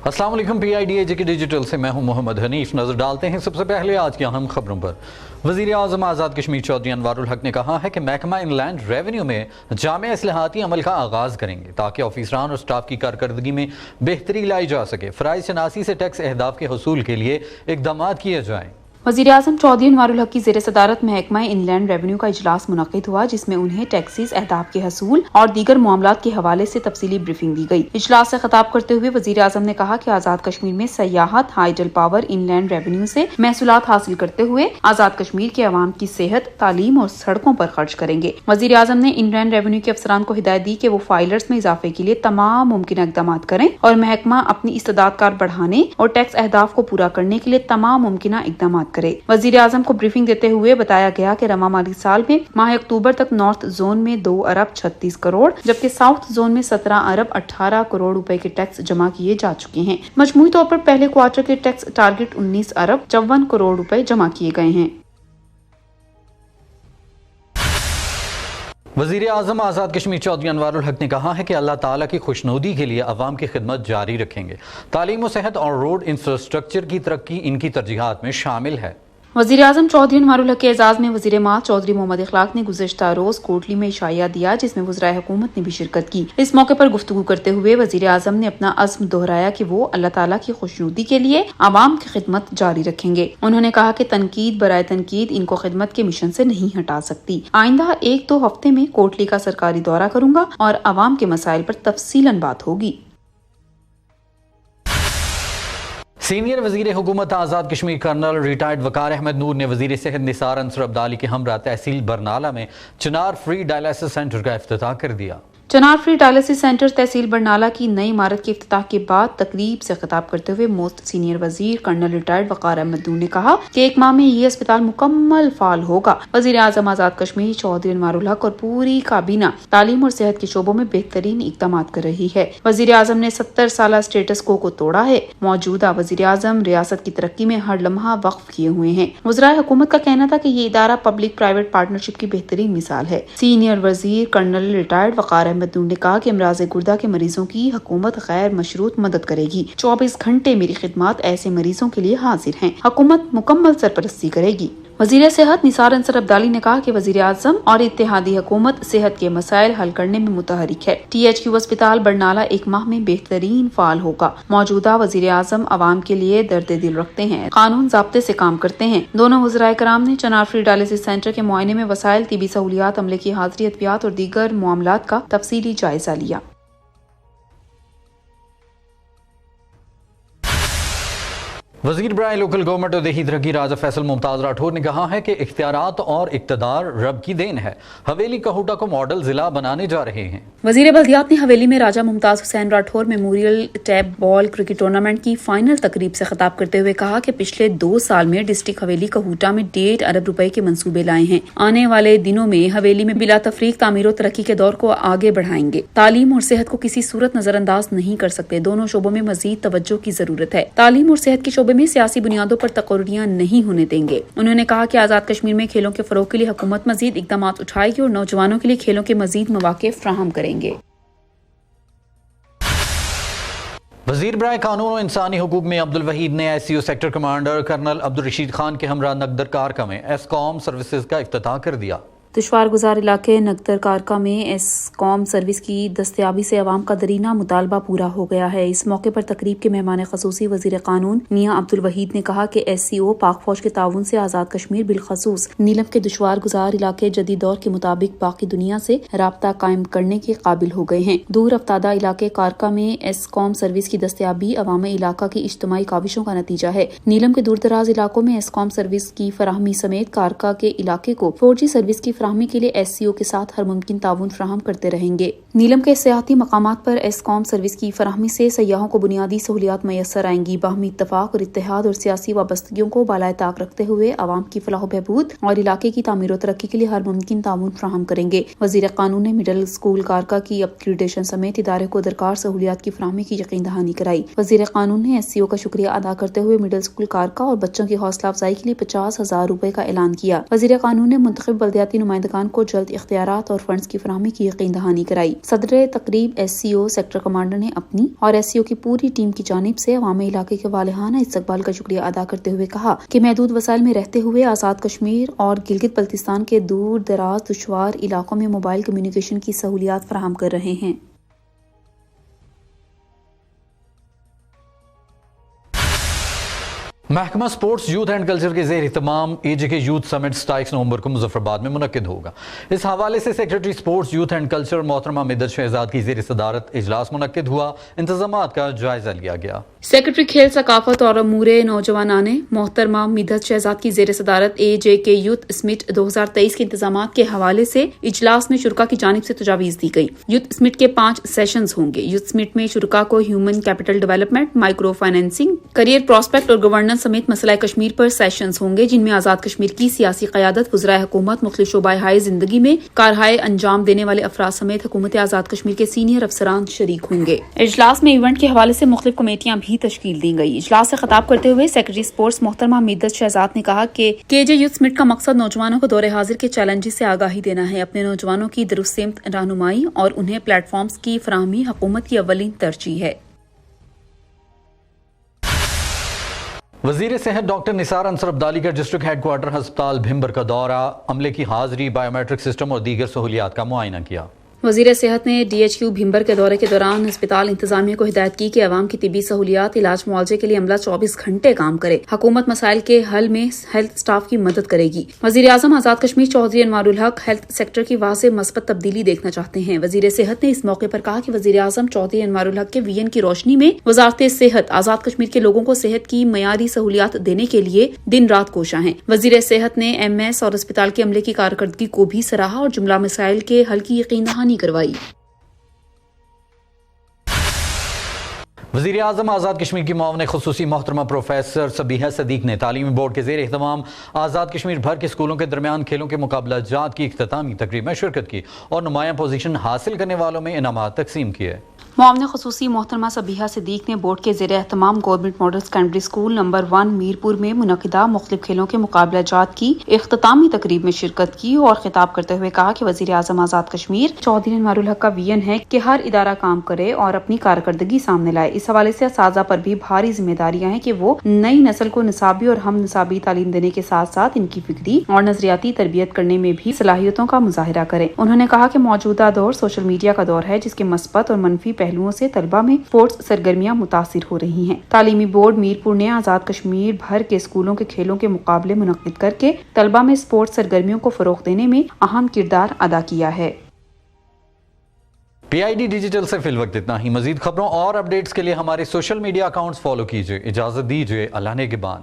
अस्सलाम वालेकुम, PIDAJ के डिजिटल से मैं हूं मोहम्मद हनीफ। नजर डालते हैं सबसे पहले आज की अहम खबरों पर। वज़ीर आज़म आज़ाद कश्मीर चौधरी अनवारुल हक ने कहा है कि महकमा इनलैंड रेवेन्यू में जामे इस्लाहाती अमल का आगाज़ करेंगे ताकि ऑफिसरान और स्टाफ की कारकर्दगी में बेहतरी लाई जा सके। फ़राइज़ शनासी से टैक्स अहदाफ के हसूल के लिए इक़दाम किए जाएँ। वज़ीर आज़म चौधरी अनवारुल हक की ज़ेर सदारत महकमा इनलैंड रेवेन्यू का इजलास मुनक़िद हुआ, जिसमें उन्हें टैक्सेस अहदाफ के हसूल और दीगर मामलात के हवाले से तफसीली ब्रीफिंग दी गई। इजलास से खिताब करते हुए वज़ीर आज़म ने कहा कि आज़ाद कश्मीर में सयाहत, हाइडल पावर, इनलैंड रेवेन्यू से महसूलात हासिल करते हुए आज़ाद कश्मीर के अवाम की सेहत, तालीम और सड़कों पर खर्च करेंगे। वज़ीर आज़म ने इनलैंड रेवेन्यू के अफसरान को हिदायत दी कि वो फाइलर्स में इजाफे के लिए तमाम मुमकिन इक़दाम करें और महकमा अपनी इस्तेदादकार बढ़ाने और टैक्स अहदाफ को पूरा करने के लिए तमाम मुमकिन इक़दाम करे। वज़ीर आज़म को ब्रीफिंग देते हुए बताया गया कि रवा माली साल में माह अक्टूबर तक नॉर्थ जोन में 2 अरब 36 करोड़ जबकि साउथ जोन में 17 अरब 18 करोड़ रुपए के टैक्स जमा किए जा चुके हैं। मजमूई तौर पर पहले क्वार्टर के टैक्स टारगेट 19 अरब 54 करोड़ रुपए जमा किए गए हैं। वज़ीर आज़म आज़ाद कश्मीर चौधरी अनवारुल हक ने कहा है कि अल्लाह ताला की खुशनुदी के लिए अवाम की खिदमत जारी रखेंगे। तालीम व सेहत और रोड इंफ्रास्ट्रक्चर की तरक्की इनकी तरजीहात में शामिल है। वज़ीर आज़म चौधरी अनवारुल हक के एजाज़ में वज़ीर माल चौधरी मोहम्मद इखलाक ने गुज़िश्ता रोज कोटली में इशाया दिया, जिसमें वज़राए हुकूमत ने भी शिरकत की। इस मौके पर गुफ्तगू करते हुए वज़ीर आज़म ने अपना अज़्म दोहराया कि वो अल्लाह ताला की खुशनुदी के लिए आवाम की खिदमत जारी रखेंगे। उन्होंने कहा कि तनकीद बराए तनकीद इनको खिदमत के मिशन से नहीं हटा सकती। आइंदा 1-2 हफ्ते में कोटली का सरकारी दौरा करूंगा और आवाम के मसाइल पर तफसीलन बात होगी। सीनियर वज़ीर हुकूमत आज़ाद कश्मीर कर्नल रिटायर्ड वकार अहमद नूर ने वज़ीर सेहत निसार अंसर अब्दाली के हमरा तहसील बरनाला में चिनार फ्री डायलिसिस सेंटर का इफ्तिताह कर दिया। चिनार फ्री डायलिसिस सेंटर तहसील बरनाला की नई इमारत के इफ्तिताह के बाद तकरीब से खिताब करते हुए मोस्ट सीनियर वजीर कर्नल रिटायर्ड वकार अहमद नूर ने कहा कि 1 माह में ये अस्पताल मुकम्मल फाल होगा। वज़ीर आज़म आज़ाद कश्मीर चौधरी अनवारुल हक और पूरी काबीना तालीम और सेहत के शोबों में बेहतरीन इक़दाम कर रही है। वज़ीर आज़म ने 70 साल स्टेटस को तोड़ा है। मौजूदा वज़ीर आज़म रियासत की तरक्की में हर लम्हा वक्फ किए हुए हैं। वज़राए हुकूमत का कहना था कि ये इदारा पब्लिक प्राइवेट पार्टनरशिप की बेहतरीन मिसाल है। सीनियर वज़ीर कर्नल रिटायर्ड वकार ने कहा कि अमराज़ गुर्दा के मरीजों की हुकूमत गैर मशरूत मदद करेगी। 24 घंटे मेरी खिदमत ऐसे मरीजों के लिए हाजिर हैं। हुकूमत मुकम्मल सरपरस्ती करेगी। वज़ीर सेहत निसार अंसर अब्दाली ने कहा कि वज़ीर आज़म और इत्तेहादी हुकूमत सेहत के मसाइल हल करने में मुतहरिक है। THQ अस्पताल बरनाला 1 माह में बेहतरीन फाल होगा। मौजूदा वज़ीर आज़म आवाम के लिए दर्द दिल रखते हैं, कानून ज़ाब्ते से काम करते हैं। दोनों वज़राए कराम ने चिनार फ्री डायलिसिस सेंटर के मुआयने में वसाइल, तिबी सहूलियात, अमले की हाज़िरी, अद्वियात और दीगर मामलात का तफसीली जायजा लिया। वज़ीर बराए लोकल गवर्नमेंट और देही तरक्की राजा फैसल मुमताज़ राठौर ने कहा है कि इख्तियारात और इक़्तिदार रब की देन है। हवेली कहूटा को मॉडल जिला बनाने जा रहे हैं। वज़ीर बल्दियात ने हवेली में Raja Mumtaz Hussain Rathore memorial tape ball cricket tournament की फाइनल तकरीब से खिताब करते हुए कहा कि पिछले 2 साल में डिस्ट्रिक्ट हवेली कहूटा में 1.5 अरब रुपए के मंसूबे लाए हैं। आने वाले दिनों में हवेली में बिला तफरीक तामीर और तरक्की के दौर को आगे बढ़ाएंगे। तालीम और सेहत को किसी सूरत नजरअंदाज नहीं कर सकते। दोनों शोबों में मजीद तवज्जो की जरूरत है। तालीम और सेहत के शोबे में सियासी बुनियादों पर तकर्रियां नहीं होने देंगे। उन्होंने कहा कि आज़ाद कश्मीर में खेलों के फरोग के लिए हुकूमत मजीद इक़दाम उठाएगी और नौजवानों के लिए खेलों के मजीद मौके फराहम करेंगे। वज़ीर बराए कानून और इंसानी हुकूक में अब्दुल वहीद ने SCO sector commander colonel Abdul Rashid Khan के हमरा नगदर कारका में एसकॉम सर्विसेज का इफ्तिताह कर दिया। दुश्वार गुजार इलाके नगदर कारका में एसकॉम सर्विस की दस्तयाबी से अवाम का दरीना मुतालबा पूरा हो गया है। इस मौके पर तकरीब के मेहमान खसूसी वज़ीर कानून मियां अब्दुल वहीद ने कहा कि SCO पाक फौज के ताउन से आज़ाद कश्मीर बिलखसूस नीलम के दुश्वार गुजार इलाके जदीद दौर के मुताबिक बाकी दुनिया से राब्ता कायम करने के काबिल हो गए हैं। दूर अफ्तादा इलाके कारका में एसकॉम सर्विस की दस्तयाबी अवाम इलाका की इज्तिमाई काविशों का नतीजा है। नीलम के दूर दराज इलाकों में एसकॉम सर्विस की फराहमी समेत कारका के इलाके को 4G सर्विस की फराहमी के लिए SCO के साथ हर मुमकिन ताउन फराहम करते रहेंगे। नीलम के सियाहती मकामात पर एसकॉम सर्विस की फराहमी से सयाहों को बुनियादी सहूलियात मैसर आएंगी। बाहमी इत्तफाक और इत्तेहाद और सियासी वाबस्तगियों को बालाए ताक रखते हुए आवाम की फलाह बहबूद और इलाके की तामीर और तरक्की के लिए हर मुमकिन ताउन फराहम करेंगे। वज़ीर कानून ने मिडल स्कूल कारका की अपग्रेडेशन समेत इदारे को दरकार सहूलियात की फराहमी की यकीन दहानी कराई। वज़ीर कानून ने SCO का शुक्रिया अदा करते हुए मिडल स्कूल कारका और बच्चों की हौसला अफजाई के लिए 50,000 रुपए का ऐलान किया। वज़ीर कानून ने मुंतखब बल्दियाती نمائندگان کو جلد اختیارات اور فنڈز کی فراہمی کی یقین دہانی کرائی۔ صدر تقریب SCO سیکٹر کمانڈر نے اپنی اور SCO کی پوری ٹیم کی جانب سے عوامی علاقے کے والہانہ استقبال کا شکریہ ادا کرتے ہوئے کہا کہ محدود وسائل میں رہتے ہوئے آزاد کشمیر اور گلگت بلتستان کے دور دراز دشوار علاقوں میں موبائل کمیونیکیشن کی سہولیات فراہم کر رہے ہیں۔ محکمہ سپورٹس یوتھ اینڈ کلچر کے زیر اہتمام AJK یوتھ سمٹ 27 نومبر کو مظفر آباد میں منعقد ہوگا۔ اس حوالے سے secretary sports youth and culture محترمہ مدت شہزاد کی زیر صدارت اجلاس منعقد ہوا، انتظامات کا جائزہ لیا گیا۔ سیکرٹری کھیل ثقافت اور امور نوجوانان محترمہ مدت شہزاد کی زیر صدارت AJK یوتھ سمٹ 2023 کے انتظامات کے حوالے سے اجلاس میں شرکاء کی جانب سے تجاویز دی گئی۔ یوتھ سمٹ کے 5 سیشنز ہوں گے۔ یوتھ سمٹ میں شرکاء کو human capital development, micro financing, career prospect اور گورننس سمیت مسئلہ کشمیر پر سیشنز ہوں گے، جن میں آزاد کشمیر کی سیاسی قیادت، وزرائے حکومت، مختلف شعبۂ زندگی میں کارہائے انجام دینے والے افراد سمیت حکومت آزاد کشمیر کے سینئر افسران شریک ہوں گے۔ اجلاس میں ایونٹ کے حوالے سے مختلف کمیٹیاں بھی تشکیل دی گئی۔ اجلاس سے خطاب کرتے ہوئے سیکرٹری سپورٹس محترمہ مدت شہزاد نے کہا کہ KJ یوتھ سمٹ کا مقصد نوجوانوں کو دور حاضر کے چیلنجز سے آگاہی دینا ہے، اپنے نوجوانوں کی درست سمت رہنمائی اور انہیں پلیٹ فارمز کی فراہمی حکومت کی اولین ترجیح ہے۔ وزیر صحت ڈاکٹر نثار انصر عبدالی کا ڈسٹرکٹ ہیڈ کوارٹر ہسپتال بھمبر کا دورہ، عملے کی حاضری، بائیو میٹرک سسٹم اور دیگر سہولیات کا معائنہ کیا۔ وزیر صحت نے DHQ بھمبر کے دورے کے دوران ہسپتال انتظامیہ کو ہدایت کی کہ عوام کی طبی سہولیات، علاج، معالجے کے لیے عملہ 24 گھنٹے کام کرے۔ حکومت مسائل کے حل میں ہیلتھ سٹاف کی مدد کرے گی۔ وزیر اعظم آزاد کشمیر چودھری انوار الحق ہیلتھ سیکٹر کی واضح مثبت تبدیلی دیکھنا چاہتے ہیں۔ وزیر صحت نے اس موقع پر کہا کہ وزیر اعظم چودھری انوار الحق کے ویژن کی روشنی میں وزارت صحت آزاد کشمیر کے لوگوں کو صحت کی معیاری سہولیات دینے کے لیے دن رات کوشاں ہیں۔ وزیر صحت نے MS اور اسپتال کے عملے کی کارکردگی کو بھی سراہا اور جملہ مسائل کے حل کی یقین دہانی کروائی۔ وزیر اعظم آزاد کشمیر کی معاون خصوصی محترمہ پروفیسر سبیحہ صدیق نے تعلیمی بورڈ کے زیر اہتمام آزاد کشمیر بھر کے اسکولوں کے درمیان کھیلوں کے مقابلہ جات کی اختتامی تقریب میں شرکت کی اور نمایاں پوزیشن حاصل کرنے والوں میں انعامات تقسیم کیے۔ معاون خصوصی محترمہ سبیحہ صدیق نے بورڈ کے زیر اہتمام government model secondary school number 1 Mirpur میں منعقدہ مختلف کھیلوں کے مقابلہ جات کی اختتامی تقریب میں شرکت کی اور خطاب کرتے ہوئے کہا کہ وزیر اعظم آزاد کشمیر چودھری انوار الحق کا ویژن ہے کہ ہر ادارہ کام کرے اور اپنی کارکردگی سامنے لائے۔ اس حوالے سے اساتذہ پر بھی بھاری ذمہ داریاں ہیں کہ وہ نئی نسل کو نصابی اور ہم نصابی تعلیم دینے کے ساتھ ساتھ ان کی فکری اور نظریاتی تربیت کرنے میں بھی صلاحیتوں کا مظاہرہ کریں۔ انہوں نے کہا کہ موجودہ دور سوشل میڈیا کا دور ہے، جس کے مثبت اور منفی پہلوؤں سے طلبہ میں اسپورٹس سرگرمیاں متاثر ہو رہی ہیں۔ تعلیمی بورڈ میرپور نے آزاد کشمیر بھر کے اسکولوں کے کھیلوں کے مقابلے منعقد کر کے طلبہ میں اسپورٹس سرگرمیوں کو فروغ دینے میں اہم کردار ادا کیا ہے۔ PID ڈیجیٹل سے فی الوقت اتنا ہی۔ مزید خبروں اور اپڈیٹس کے لیے ہمارے سوشل میڈیا اکاؤنٹس فالو کیجیے۔ اجازت دیجیے، اللہ نگہبان۔